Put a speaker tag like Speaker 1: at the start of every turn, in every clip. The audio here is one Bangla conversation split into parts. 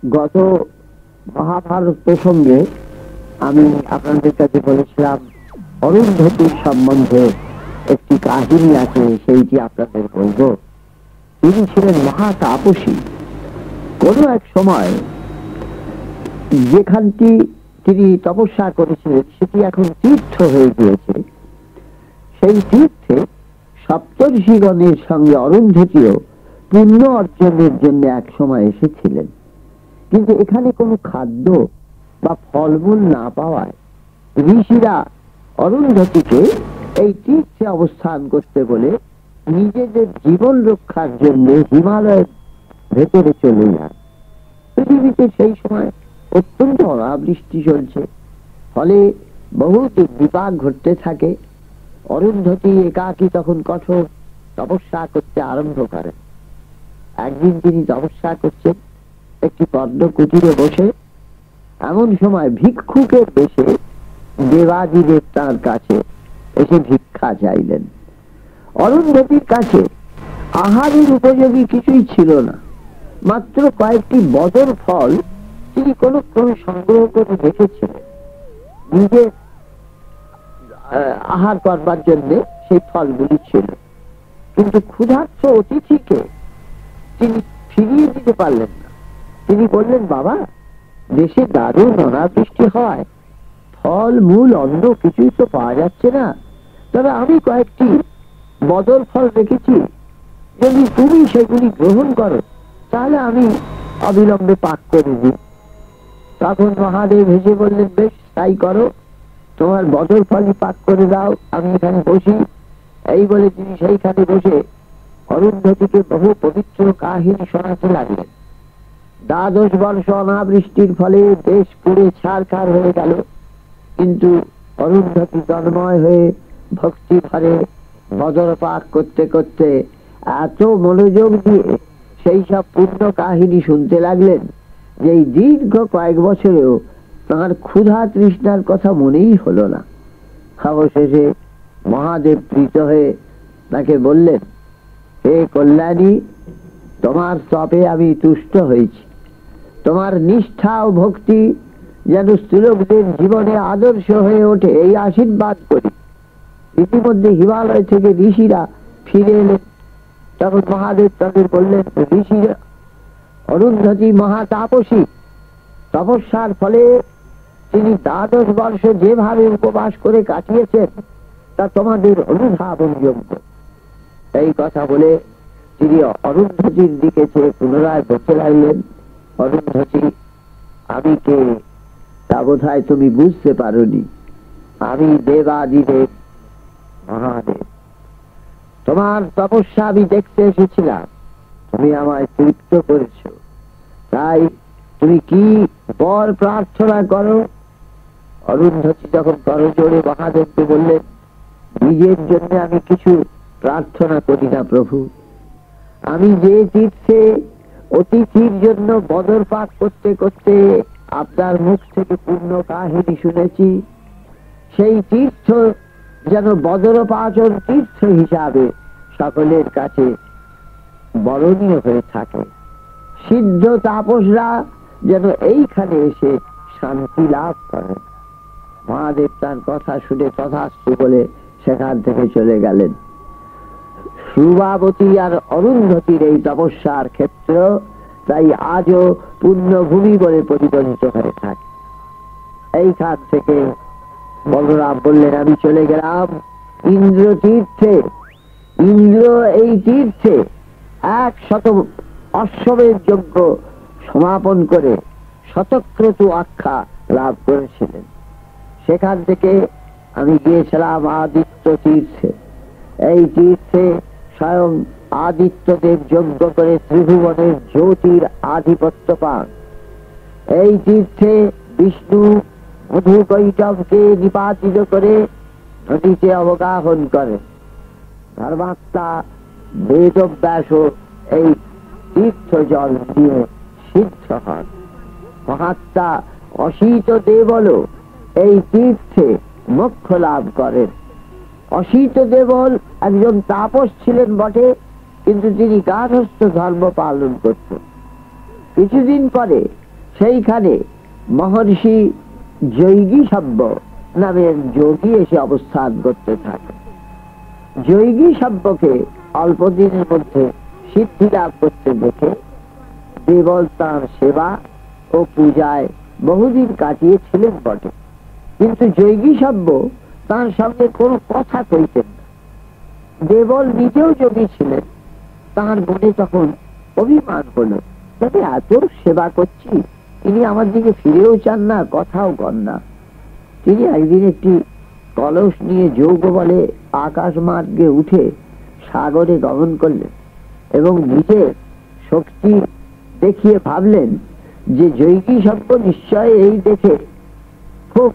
Speaker 1: গত মহাভারত প্রসঙ্গে আমি আপনাদের কাছে বলেছিলাম অরুন্ধতির সম্বন্ধে একটি কাহিনী আছে, সেইটি আপনাদের বলব। তিনি ছিলেন মহা তাপসী। কোন এক সময় যেখানটি তিনি তপস্যা করেছিলেন সেটি এখন তীর্থ হয়ে গিয়েছে। সেই তীর্থে সপ্তর্ষিগণের সঙ্গে অরুন্ধতিও পুণ্য অর্জনের জন্য এক সময় এসেছিলেন। কিন্তু এখানে কোনো খাদ্য বা ফলমূল না পাওয়ায় ঋষিরা অরুন্ধতিকে এই তীর্থে অবস্থান করতে বলে নিজেদের জীবন রক্ষার জন্য হিমালয়ের ভেতরে চলে যান। পৃথিবীতে সেই সময় অত্যন্ত অনাবৃষ্টি চলছে, ফলে বহু বিপাক ঘটতে থাকে। অরুন্ধতী একাকী তখন কঠোর তপস্যা করতে আরম্ভ করেন। একদিন তিনি তপস্যা করছেন একটি পদ্ম কুটিরে বসে। এমন সময় ভিক্ষুকের বেশে দেবাদিদেব তাঁর কাছে এসে ভিক্ষা চাইলেন। অরুন্ধতির কাছে আহারের উপযোগী কিছুই ছিল না, মাত্র কয়েকটি বদর ফল তিনি কোনো ক্রমে সংগ্রহ করে রেখেছিলেন নিজে আহার করবার জন্য। সেই ফলগুলি ছিল, কিন্তু ক্ষুধার্ত অতিথিকে তিনি ফিরিয়ে দিতে পারলেন না। তিনি বললেন, বাবা, দেশে দারুণ অনাবৃষ্টি হয়, ফল মূল অন্য কিছুই তো পাওয়া যাচ্ছে না, তবে আমি কয়েকটি বদর ফল রেখেছি, যদি তুমি সেগুলি গ্রহণ করো তাহলে আমি অবিলম্বে পাক করে দিই। তখন মহাদেব হেসে বললেন, বেশ তাই করো, তোমার বদর ফলই পাক করে দাও, আমি এখানে বসি। এই বলে তিনি সেইখানে বসে অরুন্ধতিকে বহু পবিত্র কাহিনী শোনাতে লাগলেন। 12 বর্ষ অনাবৃষ্টির ফলে দেশ পুড়ে ছারখার হয়ে গেল, কিন্তু অরুন্ধতী তন্ময় হয়ে ভক্তি ভরে বদর পাক করতে করতে এত মনোযোগ দিয়ে সেই সব পূর্ণ কাহিনী শুনতে লাগলেন যে এই দীর্ঘ কয়েক বছরেও তাঁর ক্ষুধা তৃষ্ণার কথা মনেই হলো না। অবশেষে মহাদেব প্রীত হয়ে তাকে বললেন, হে কল্যাণী, তোমার তপে আমি তুষ্ট হয়েছি। তোমার নিষ্ঠা ও ভক্তি যেন স্ত্রীলোকদের জীবনে আদর্শ হয়ে ওঠে, এই আশীর্বাদ করি। ইতিমধ্যে হিমালয় থেকে ঋষিরা ফিরে এলেন। তখন মহাদেব তাদের বললেন, ঋষিরা, অরুন্ধতী মহা তাপসী, তপস্যার ফলে তিনি 12 বর্ষ যেভাবে উপবাস করে কাটিয়েছেন তা তোমাদের অনুধাবন যোগ্য। এই কথা বলে তিনি অরুন্ধতির দিকে চেয়ে পুনরায় বলতে লাগলেন, অরুন্ধতী, আমি কে তা বোধহয় তুমি বুঝতে পারোনি। আমি দেবাদিদেব মহাদেব। তোমার তপস্যা আমি দেখতে এসেছিলাম, তুমি আমায় তৃপ্ত করেছ, তাই তুমি কি বর প্রার্থনা করো? অরুন্ধতী যখন করজোড়ে মহাদেবকে বললেন, নিজের জন্য আমি কিছু প্রার্থনা করি না প্রভু, আমি যে তীর্থে অতিথির জন্য বদর পাক করতে করতে আপনার মুখ থেকে পূর্ণ কাহিনী শুনেছি, সেই তীর্থ যেন বদরপাচন তীর্থ হিসাবে সকলের কাছে বরণীয় হয়ে থাকে। সিদ্ধ তাপসরা যেন এইখানে এসে শান্তি লাভ করেন। মহাদেব তার কথা শুনে তথাস্তু বলে সেখান থেকে চলে গেলেন। সুভাবতী আর অরুন্ধতির এই তপস্যার ক্ষেত্র তাই আজও পুণ্যভূমি বলে পরিগণিত হয়ে থাকে। এইখান থেকে বলরাম বললেন, আমি চলে গেলাম ইন্দ্র তীর্থে। ইন্দ্র এই তীর্থে 100 অশ্বমেধ যজ্ঞ সমাপন করে শতক্রতু আখ্যা লাভ করেছিলেন। সেখান থেকে আমি গিয়েছিলাম আদিত্য তীর্থে। এই তীর্থে স্বয়ং আদিত্যদেব যজ্ঞ করে ত্রিভুবনের জ্যোতির আধিপত্য পান। এই তীর্থে বিষ্ণু মধু কৈটবকে নিপাতিত করে নদীতে অবগাহন করেন। ধর্মাত্মা বেদব্যাস এই তীর্থ জল দিয়ে সিদ্ধ হন। মহাত্মা অসিত দেবল এই তীর্থে মোক্ষ লাভ করেন। অসিত দেবল একজন তাপস ছিলেন বটে, কিন্তু তিনি গার্হস্থ্য ধর্ম পালন করতেন। কিছুদিন পরে সেইখানে মহর্ষি যোগী সভ্য নামের যোগী এসে অবস্থান করতে থাকে। যোগী সভ্যকে অল্প দিনের মধ্যে সিদ্ধি লাভ করতে দেখে দেবল তাঁর সেবা ও পূজায় বহুদিন কাটিয়েছিলেন বটে, কিন্তু যোগী সভ্য তার সঙ্গে কোনো কথা কইতেন না। দেবল নিজেও যোগী ছিলেন, তার মনে তখন অভিমান হলো, তবে এত সেবা করছি, তিনি আমার দিকে ফিরেও চান না, কথাও কন না। তিনি একদিন একটি কলস নিয়ে যোগ বলে আকাশ মার্গে উঠে সাগরে গমন করলেন এবং নিজের শক্তি দেখিয়ে ভাবলেন যে যোগী সভ্য নিশ্চয় এই দেখে খুব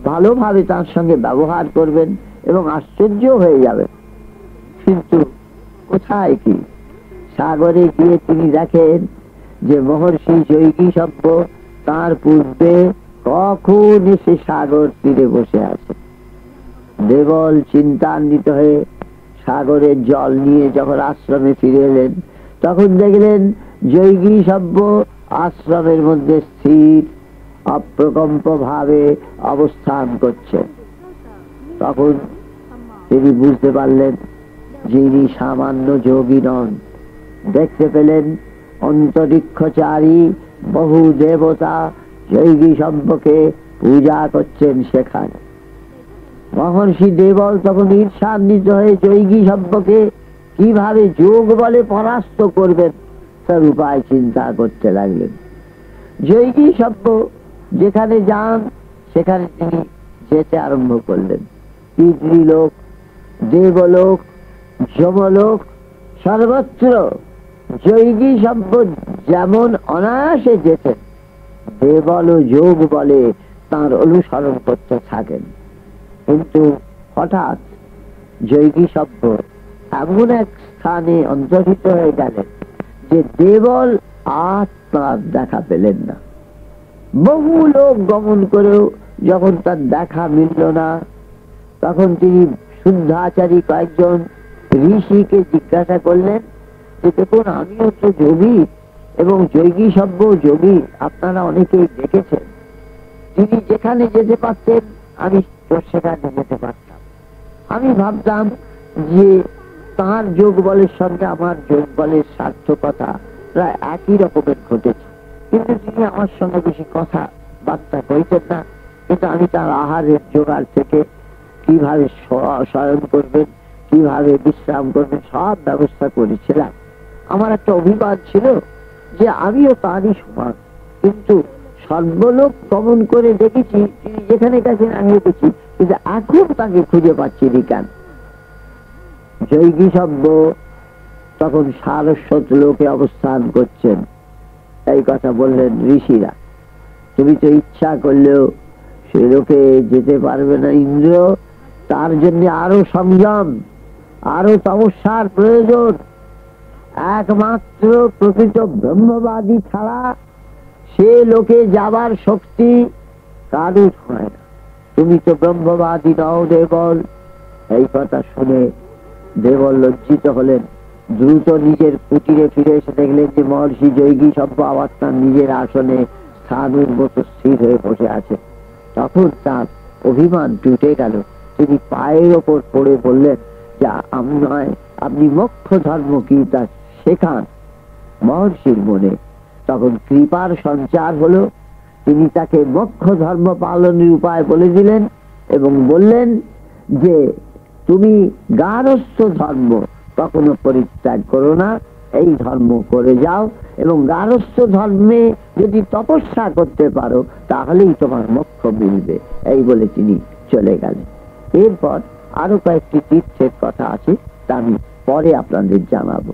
Speaker 1: ভালোভাবে তার সঙ্গে ব্যবহার করবেন এবং আশ্চর্য হয়ে যাবেন। কিন্তু কোথায় কি, সাগরে গিয়ে তিনি দেখেন যে মহর্ষি যোগী সভ্য তার পূর্বে কখন এসে সাগর তীরে বসে আছে। দেবল চিন্তান্বিত হয়ে সাগরের জল নিয়ে যখন আশ্রমে ফিরে এলেন, তখন দেখলেন যোগী সভ্য আশ্রমের মধ্যে স্থির অপ্রকম্প ভাবে অবস্থান করছে। তখন তিনি বুঝতে পারলেন যিনি সামান্য যোগী নন। দেখতে পেলেন অন্তরিক্ষচারী বহু দেবতা যোগী সভ্যকে পূজা করছেন সেখানে। মহর্ষি দেবল তখন ঈর্ষান্বিত হয়ে যোগী সভ্যকে কিভাবে যোগ বলে পরাস্ত করবেন তার উপায় চিন্তা করতে লাগলেন। যোগী সভ্য যেখানে যান সেখানে তিনি যেতে আরম্ভ করলেন। পিতৃলোক, দেবলোক, যমলোক, সর্বত্র যোগী সভ্য যেমন অনায়াসে যেতেন, দেবল ও যোগ বলে তার অনুসরণ করতে থাকেন। কিন্তু হঠাৎ যোগী সভ্য এমন এক স্থানে অন্তর্হিত হয়ে গেলেন যে দেবল আর তার দেখা পেলেন না। বহু লোক গমন করেও যখন তার দেখা মিলল না, তখন তিনি শুদ্ধাচারী কয়েকজন ঋষিকে জিজ্ঞাসা করলেন যে দেখুন, আমিও তো যোগী এবং যোগী সভ্য যোগী, আপনারা অনেকেই দেখেছেন, তিনি যেখানে যেতে পারতেন আমি সেখানে যেতে পারতাম। আমি ভাবতাম যে তার যোগ বলের সঙ্গে আমার যোগ বলের সার্থকতা প্রায় একই রকমের ঘটেছে, কিন্তু তিনি আমার সঙ্গে বেশি কথা বার্তা কইতেন না। কিন্তু আমি তার আহারের জোগাড় থেকে কিভাবে শয়ন করবেন, কিভাবে বিশ্রাম করবেন, সব ব্যবস্থা করেছিলাম। আমার একটা অভিমান ছিল যে আমিও তারই সমান, কিন্তু সর্বলোক গমন করে দেখেছি তিনি যেখানে গেছেন আমিও দেখি, কিন্তু এখন তাকে খুঁজে পাচ্ছি কেন। যোগী সভ্য তখন সারস্বত লোকে অবস্থান করছেন। এই কথা বললেন ঋষিরা, তুমি তো ইচ্ছা করলেও সে লোকে যেতে পারবে না ইন্দ্র, তার জন্য আরো সংযম, আরো তপস্যার প্রয়োজন। একমাত্র প্রকৃত ব্রহ্মবাদী ছাড়া সে লোকে যাবার শক্তি কারুর হয় না। তুমি তো ব্রহ্মবাদী নও দেবল। এই কথা শুনে দেবল লজ্জিত হলেন। দ্রুত নিজের কুটিরে ফিরে এসে দেখলেন যে মহর্ষি যোগী সভ্য আবার তার নিজের আসনে স্থানের মতো স্থির হয়ে বসে আছে। তখন তার অভিমান টুটে গেল। তিনি পায়ের ওপর পড়ে বললেন যে আমি নয়, আপনি মোক্ষ ধর্ম কি তা শেখান। মহর্ষির মনে তখন কৃপার সঞ্চার হলো। তিনি তাকে মোক্ষ ধর্ম পালনের উপায় বলে দিলেন এবং বললেন যে তুমি গারস্থ ধর্ম কখনো পরিত্যাগ করো না, এই ধর্ম করে যাও এবং গারস্থ ধর্মে যদি তপস্যা করতে পারো তাহলেই তোমার মোক্ষ মিলবে। এই বলে তিনি চলে গেলেন। এরপর আরো কয়েকটি তীর্থের কথা আছে, তা আমি পরে আপনাদের জানাবো।